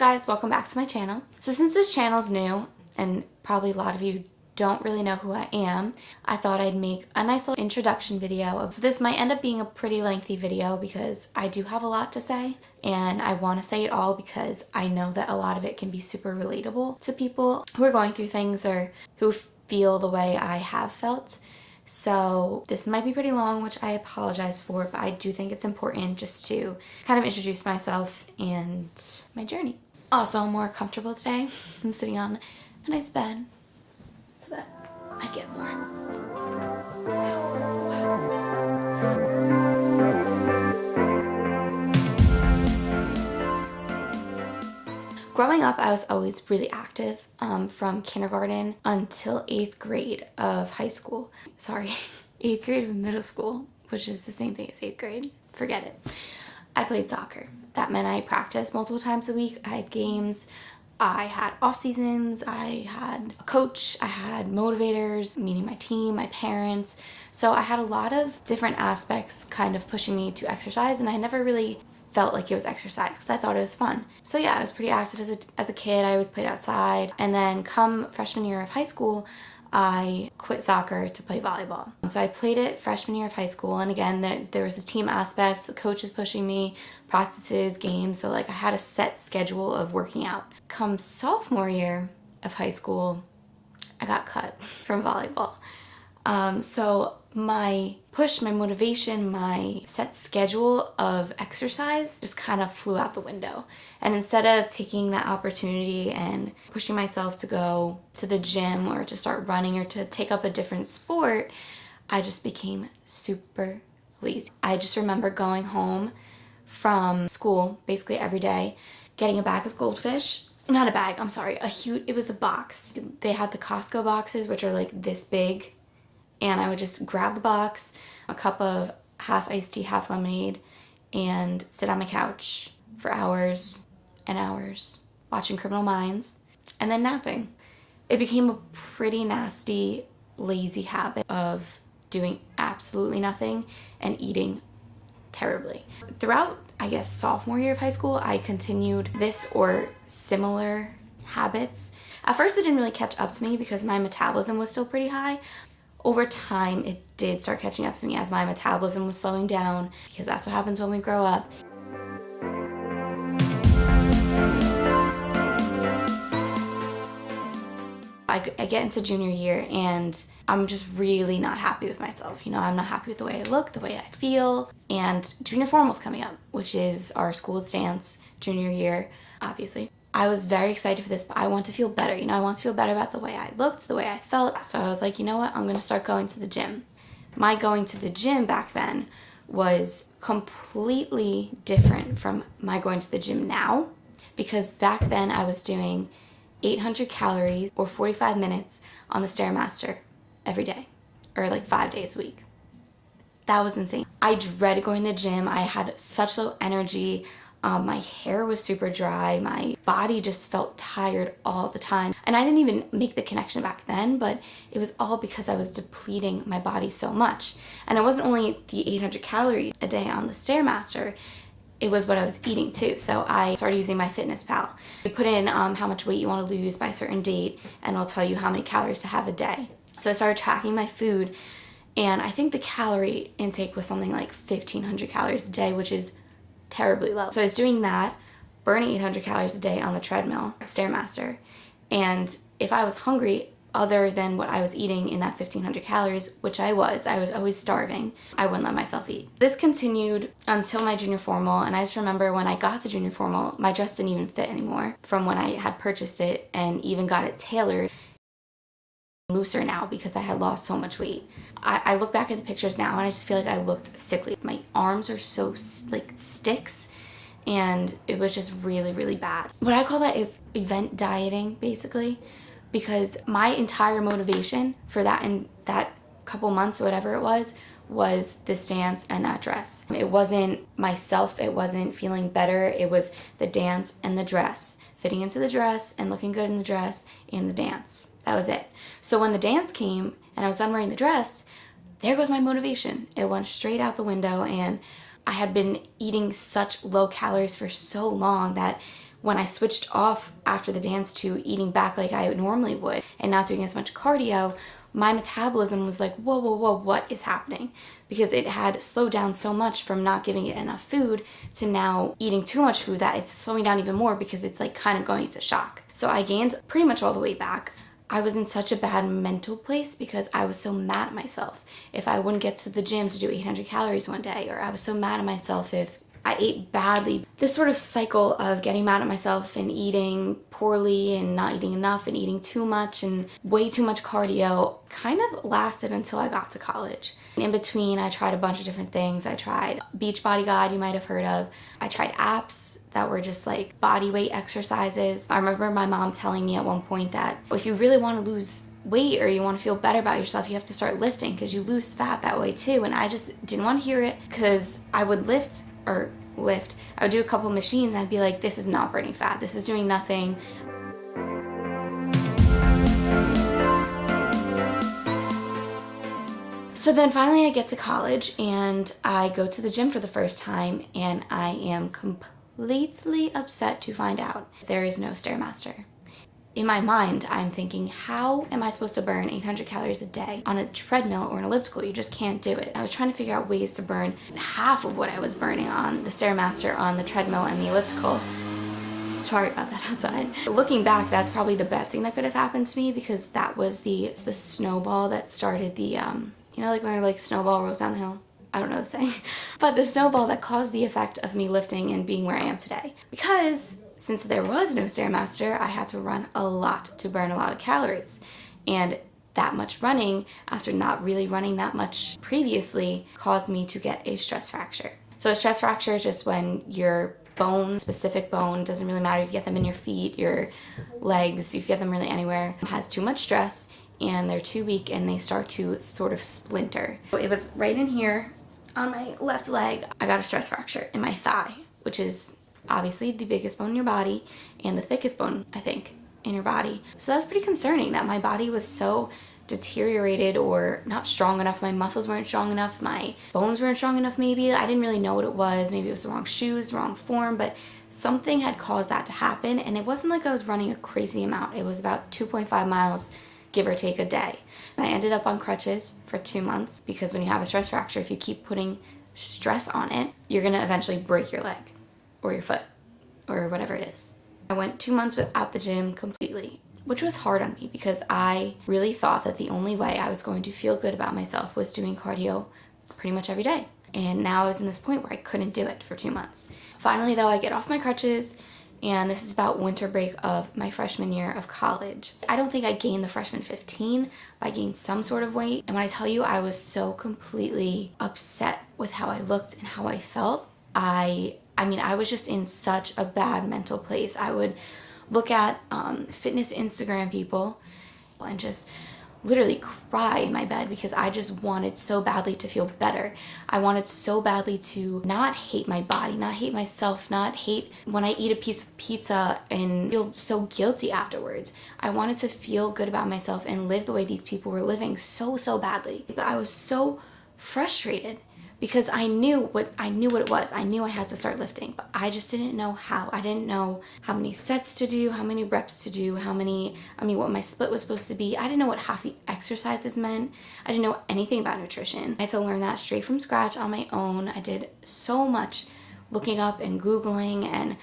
guys, welcome back to my channel. So since this channel is new and probably a lot of you don't really know who I am, I thought I'd make a nice little introduction video. So this might end up being a pretty lengthy video because I do have a lot to say and I want to say it all because I know that a lot of it can be super relatable to people who are going through things or who feel the way I have felt. So this might be pretty long, which I apologize for, but I do think it's important just to kind of introduce myself and my journey. Also, I'm more comfortable today. I'm sitting on a nice bed so that I get warm. Growing up, I was always really active from kindergarten until 8th grade of high school. Sorry, 8th grade of middle school, which is the same thing as 8th grade. Forget it. I played soccer. That meant I practiced multiple times a week. I had games. I had off seasons. I had a coach. I had motivators, meaning my team, my parents. So I had a lot of different aspects kind of pushing me to exercise, and I never really felt like it was exercise because I thought it was fun. So yeah, I was pretty active as a kid. I always played outside. And then come freshman year of high school, I quit soccer to play volleyball. So I played it freshman year of high school, and again, there was the team aspects, the coaches pushing me, practices, games, so like I had a set schedule of working out. Come sophomore year of high school, I got cut from volleyball. So my push, my motivation, my set schedule of exercise just kind of flew out the window. And instead of taking that opportunity and pushing myself to go to the gym or to start running or to take up a different sport, I just became super lazy. I just remember going home from school basically every day, getting a bag of Goldfish. Not a bag, I'm sorry, it was a box. They had the Costco boxes, which are like this big. And I would just grab the box, a cup of half iced tea, half lemonade, and sit on my couch for hours and hours watching Criminal Minds and then napping. It became a pretty nasty, lazy habit of doing absolutely nothing and eating terribly. Throughout, I guess, sophomore year of high school, I continued this or similar habits. At first, it didn't really catch up to me because my metabolism was still pretty high. Over time, it did start catching up to me as my metabolism was slowing down, because that's what happens when we grow up. I get into junior year and I'm just really not happy with myself. You know, I'm not happy with the way I look, the way I feel, and junior formal's coming up, which is our school's dance junior year, obviously. I was very excited for this, but I want to feel better. You know, I want to feel better about the way I looked, the way I felt. So I was like, you know what? I'm going to start going to the gym. My going to the gym back then was completely different from my going to the gym now, because back then I was doing 800 calories or 45 minutes on the Stairmaster every day, or like 5 days a week. That was insane. I dreaded going to the gym. I had such low energy. My hair was super dry. My body just felt tired all the time. And I didn't even make the connection back then, but it was all because I was depleting my body so much. And it wasn't only the 800 calories a day on the Stairmaster, it was what I was eating too. So I started using MyFitnessPal. You put in how much weight you want to lose by a certain date, and it'll tell you how many calories to have a day. So I started tracking my food, and I think the calorie intake was something like 1,500 calories a day, which is terribly low. So I was doing that, burning 800 calories a day on the treadmill, Stairmaster, and if I was hungry, other than what I was eating in that 1,500 calories, which I was always starving, I wouldn't let myself eat. This continued until my junior formal, and I just remember when I got to junior formal, my dress didn't even fit anymore from when I had purchased it and even got it tailored. Looser now because I had lost so much weight. I look back at the pictures now and I just feel like I looked sickly. My arms are so like sticks, and it was just really, really bad. What I call that is event dieting, basically, because my entire motivation for that and that couple months or whatever it was this dance and that dress. It wasn't myself, it wasn't feeling better, it was the dance and the dress, fitting into the dress and looking good in the dress and the dance. That was it. So when the dance came and I was done wearing the dress, there goes my motivation. It went straight out the window, and I had been eating such low calories for so long that when I switched off after the dance to eating back like I normally would and not doing as much cardio, my metabolism was like, whoa, whoa, whoa, what is happening? Because it had slowed down so much from not giving it enough food to now eating too much food that it's slowing down even more because it's like kind of going into shock. So I gained pretty much all the way back. I was in such a bad mental place because I was so mad at myself if I wouldn't get to the gym to do 800 calories one day, or I was so mad at myself if I ate badly. This sort of cycle of getting mad at myself and eating poorly and not eating enough and eating too much and way too much cardio kind of lasted until I got to college. In between, I tried a bunch of different things. I tried Beachbody God, you might have heard of. I tried apps that were just like body weight exercises. I remember my mom telling me at one point that if you really want to lose weight or you want to feel better about yourself, you have to start lifting because you lose fat that way too. And I just didn't want to hear it because I would I would do a couple machines and I'd be like, this is not burning fat, this is doing nothing. So then finally I get to college and I go to the gym for the first time and I am completely upset to find out there is no Stairmaster. In my mind, I'm thinking, how am I supposed to burn 800 calories a day on a treadmill or an elliptical? You just can't do it. I was trying to figure out ways to burn half of what I was burning on the Stairmaster, on the treadmill, and the elliptical. Sorry about that outside. Looking back, that's probably the best thing that could have happened to me because that was the snowball that started the, like when like snowball rolls down the hill? I don't know the saying. But the snowball that caused the effect of me lifting and being where I am today. Because since there was no Stairmaster, I had to run a lot to burn a lot of calories. And that much running, after not really running that much previously, caused me to get a stress fracture. So a stress fracture is just when your bone, specific bone, doesn't really matter, you can get them in your feet, your legs, you can get them really anywhere, has too much stress and they're too weak and they start to sort of splinter. It was right in here on my left leg. I got a stress fracture in my thigh, which is obviously the biggest bone in your body and the thickest bone, I think, in your body. So that's pretty concerning that my body was so deteriorated or not strong enough. My muscles weren't strong enough. My bones weren't strong enough maybe. I didn't really know what it was. Maybe it was the wrong shoes, the wrong form, but something had caused that to happen. And it wasn't like I was running a crazy amount. It was about 2.5 miles, give or take, a day. And I ended up on crutches for 2 months because when you have a stress fracture, if you keep putting stress on it, you're gonna eventually break your leg or your foot or whatever it is. I went 2 months without the gym completely, which was hard on me because I really thought that the only way I was going to feel good about myself was doing cardio pretty much every day. And now I was in this point where I couldn't do it for 2 months. Finally though, I get off my crutches, and this is about winter break of my freshman year of college. I don't think I gained the freshman 15, but I gained some sort of weight. And when I tell you I was so completely upset with how I looked and how I felt, I was just in such a bad mental place. I would look at fitness Instagram people and just literally cry in my bed because I just wanted so badly to feel better. I wanted so badly to not hate my body, not hate myself, not hate when I eat a piece of pizza and feel so guilty afterwards. I wanted to feel good about myself and live the way these people were living so badly. But I was so frustrated because I knew what it was. I knew I had to start lifting, but I just didn't know how. I didn't know how many sets to do, how many reps to do, what my split was supposed to be. I didn't know what half the exercises meant. I didn't know anything about nutrition. I had to learn that straight from scratch on my own. I did so much looking up and Googling and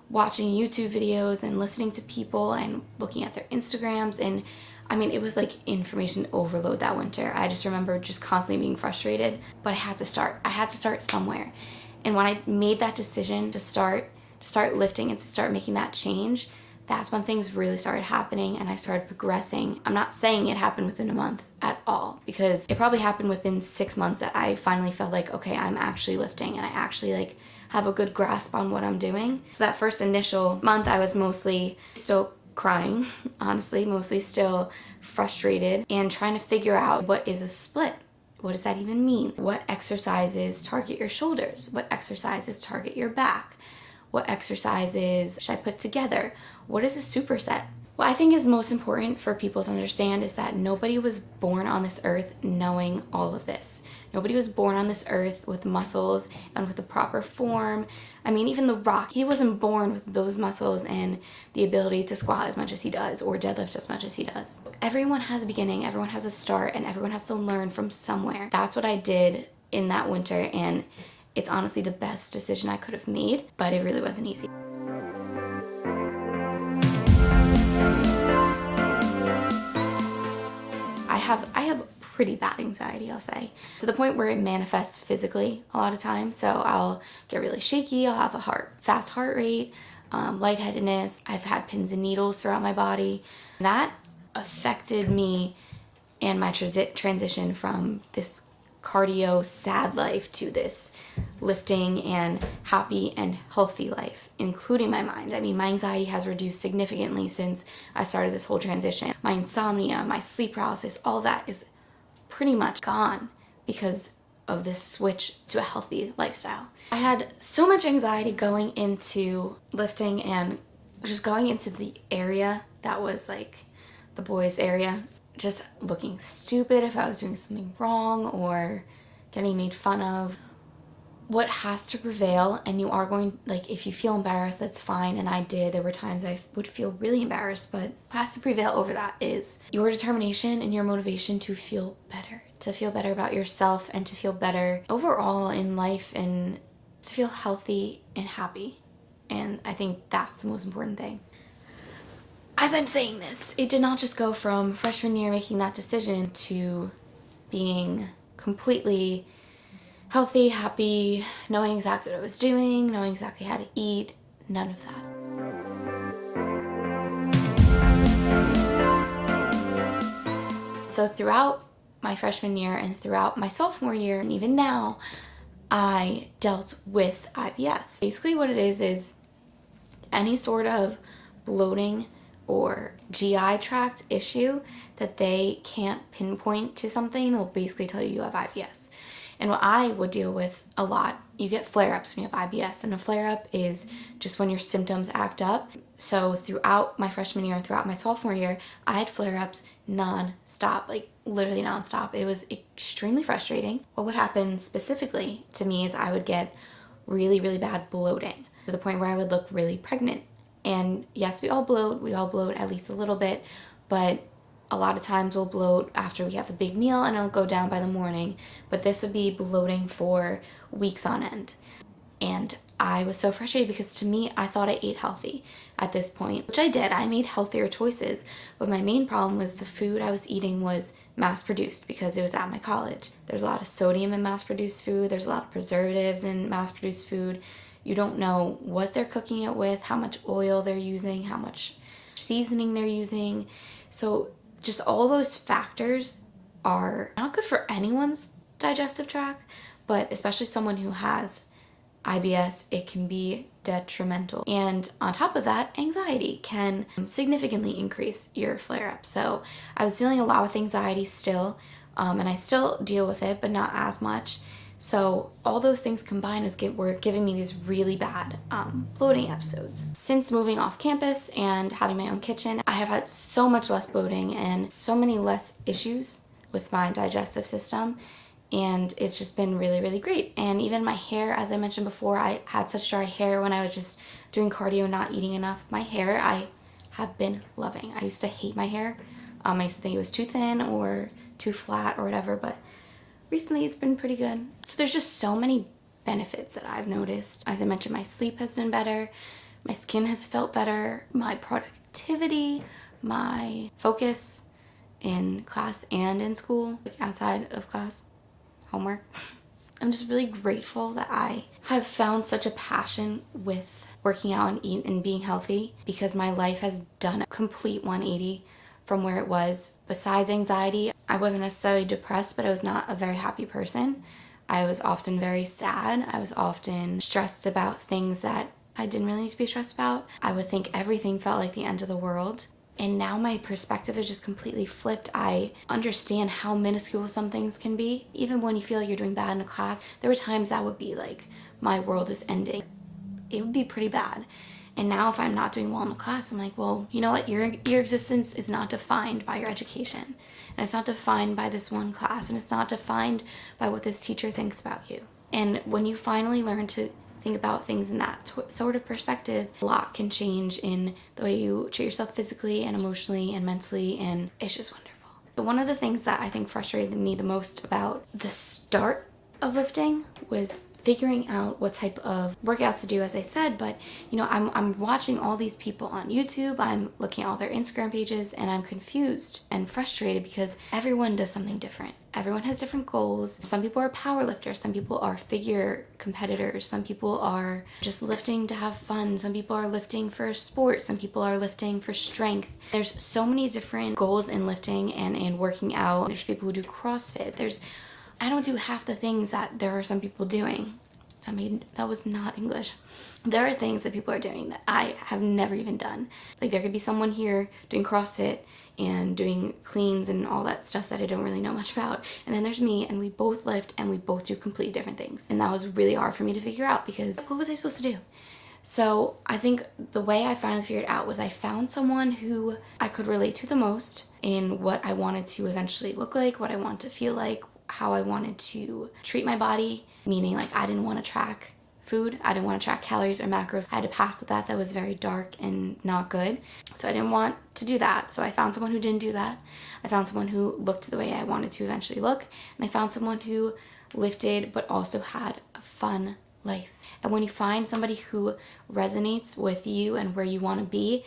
watching YouTube videos and listening to people and looking at their Instagrams, and it was like information overload that winter. I just remember just constantly being frustrated, but I had to start. I had to start somewhere. And when I made that decision to start lifting and to start making that change, that's when things really started happening and I started progressing. I'm not saying it happened within a month at all, because it probably happened within 6 months that I finally felt like, okay, I'm actually lifting and I actually have a good grasp on what I'm doing. So that first initial month, I was mostly still crying, honestly, mostly still frustrated and trying to figure out, what is a split? What does that even mean? What exercises target your shoulders? What exercises target your back? What exercises should I put together? What is a superset? What I think is most important for people to understand is that nobody was born on this earth knowing all of this. Nobody was born on this earth with muscles and with the proper form. I mean, even The Rock, he wasn't born with those muscles and the ability to squat as much as he does or deadlift as much as he does. Everyone has a beginning, everyone has a start, and everyone has to learn from somewhere. That's what I did in that winter, and it's honestly the best decision I could have made, but it really wasn't easy. I have pretty bad anxiety, I'll say, to the point where it manifests physically a lot of times. So I'll get really shaky, I'll have a fast heart rate, lightheadedness. I've had pins and needles throughout my body. That affected me and my transition from this cardio sad life to this lifting and happy and healthy life, including my mind. I mean, my anxiety has reduced significantly since I started this whole transition. My insomnia, my sleep paralysis, all that is pretty much gone because of this switch to a healthy lifestyle. I had so much anxiety going into lifting and just going into the area that was like the boys' area, just looking stupid if I was doing something wrong or getting made fun of. What has to prevail, and you are going, like, if you feel embarrassed, that's fine, and I did. There were times I would feel really embarrassed, but what has to prevail over that is your determination and your motivation to feel better about yourself and to feel better overall in life and to feel healthy and happy. And I think that's the most important thing. As I'm saying this, it did not just go from freshman year making that decision to being completely healthy, happy, knowing exactly what I was doing, knowing exactly how to eat, none of that. So throughout my freshman year and throughout my sophomore year, and even now, I dealt with IBS. Basically what it is any sort of bloating or GI tract issue that they can't pinpoint to something, they'll basically tell you have IBS. And what I would deal with a lot, you get flare-ups when you have IBS, and a flare-up is just when your symptoms act up. So throughout my freshman year and throughout my sophomore year, I had flare-ups non-stop, like literally non-stop. It was extremely frustrating. What would happen specifically to me is I would get really, really bad bloating to the point where I would look really pregnant. And yes, we all bloat at least a little bit, but a lot of times we'll bloat after we have a big meal and it'll go down by the morning, but this would be bloating for weeks on end. And I was so frustrated because to me, I thought I ate healthy at this point, which I did. I made healthier choices, but my main problem was the food I was eating was mass-produced because it was at my college. There's a lot of sodium in mass-produced food. There's a lot of preservatives in mass-produced food. You don't know what they're cooking it with, how much oil they're using, how much seasoning they're using. So just all those factors are not good for anyone's digestive tract, but especially someone who has IBS, it can be detrimental. And on top of that, anxiety can significantly increase your flare-up. So I was dealing a lot with anxiety still, and I still deal with it, but not as much. So all those things combined were giving me these really bad bloating episodes. Since moving off campus and having my own kitchen, I have had so much less bloating and so many less issues with my digestive system. And it's just been really, really great. And even my hair, as I mentioned before, I had such dry hair when I was just doing cardio, not eating enough. My hair, I have been loving. I used to hate my hair. I used to think it was too thin or too flat or whatever, but recently it's been pretty good. So there's just so many benefits that I've noticed. As I mentioned, my sleep has been better. My skin has felt better. My productivity, my focus in class and in school, like outside of class, homework. I'm just really grateful that I have found such a passion with working out and eating and being healthy because my life has done a complete 180 from where it was. Besides anxiety, I wasn't necessarily depressed, but I was not a very happy person. I was often very sad. I was often stressed about things that I didn't really need to be stressed about. I would think everything felt like the end of the world. And now my perspective is just completely flipped. I understand how minuscule some things can be. Even when you feel like you're doing bad in a class, there were times that would be like, my world is ending. It would be pretty bad. And now if I'm not doing well in a class, I'm like, well, you know what? Your existence is not defined by your education. And it's not defined by this one class. And it's not defined by what this teacher thinks about you. And when you finally learn to think about things in that sort of perspective, a lot can change in the way you treat yourself physically and emotionally and mentally, and it's just wonderful. So one of the things that I think frustrated me the most about the start of lifting was figuring out what type of workouts to do, as I said. But you know, I'm watching all these people on YouTube, I'm looking at all their Instagram pages, and I'm confused and frustrated because everyone does something different. Everyone has different goals. Some people are power lifters, some people are figure competitors, some people are just lifting to have fun, some people are lifting for sport, some people are lifting for strength. There's so many different goals in lifting and in working out. There's people who do CrossFit. I don't do half the things that there are some people doing. I mean, that was not English. There are things that people are doing that I have never even done. Like there could be someone here doing CrossFit and doing cleans and all that stuff that I don't really know much about. And then there's me, and we both lift and we both do completely different things. And that was really hard for me to figure out because what was I supposed to do? So I think the way I finally figured out was I found someone who I could relate to the most in what I wanted to eventually look like, what I want to feel like, how I wanted to treat my body, meaning like I didn't want to track food. I didn't want to track calories or macros. I had a past with that was very dark and not good. So I didn't want to do that. So I found someone who didn't do that. I found someone who looked the way I wanted to eventually look. And I found someone who lifted but also had a fun life. And when you find somebody who resonates with you and where you want to be,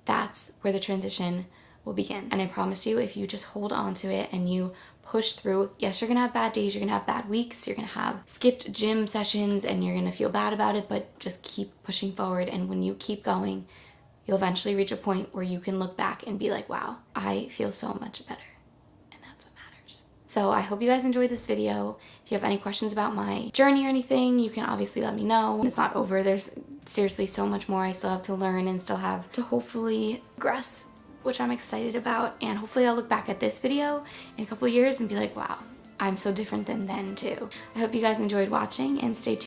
that's where the transition will begin. And I promise you, if you just hold on to it and you push through, yes, you're gonna have bad days, you're gonna have bad weeks, you're gonna have skipped gym sessions and you're gonna feel bad about it, but just keep pushing forward. And when you keep going, you'll eventually reach a point where you can look back and be like, wow, I feel so much better. And that's what matters. So I hope you guys enjoyed this video. If you have any questions about my journey or anything, you can obviously let me know. It's not over. There's seriously so much more I still have to learn and still have to hopefully progress, which I'm excited about. And hopefully I'll look back at this video in a couple of years and be like, wow, I'm so different than then too. I hope you guys enjoyed watching, and stay tuned